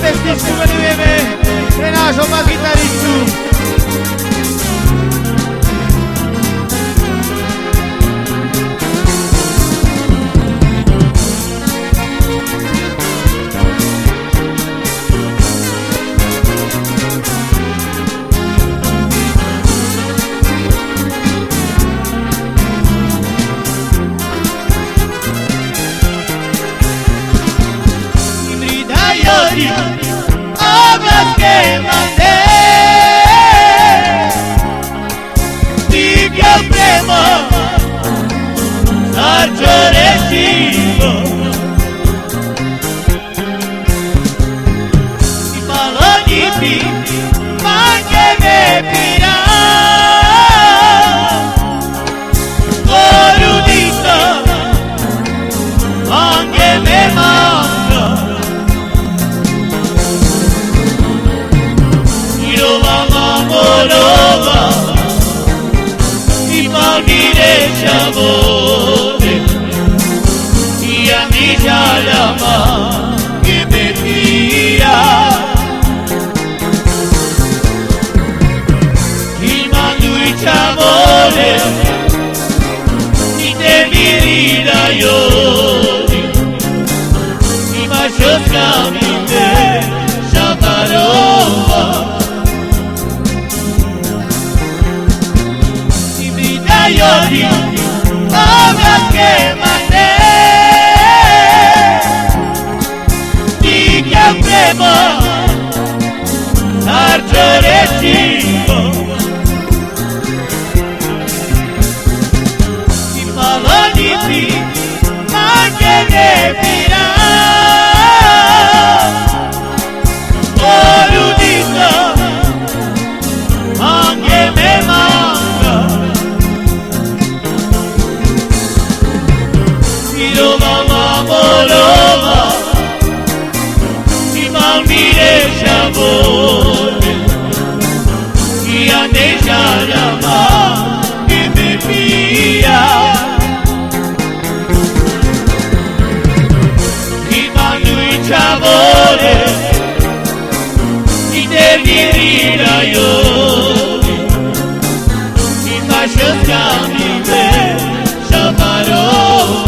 pesničku venujeme pre nášho bas-gitaristu. Obrazke mande Stigao prema Začorećivo I malo njipi Mange me pira Gorudita Mange me manga Morova I palmire sciamore I amicialama che me pia Il mandui sciamore I te mirida iori I macioscami te sciamarova Iori, obrazke mande Stigao prema Začorećivo I malo njipi Mange me pira Gorudita Mange me manga Morova I palmire sciamore I amicialama che me pia I mandui sciamore I te mirida iori I macioscami te sciamarova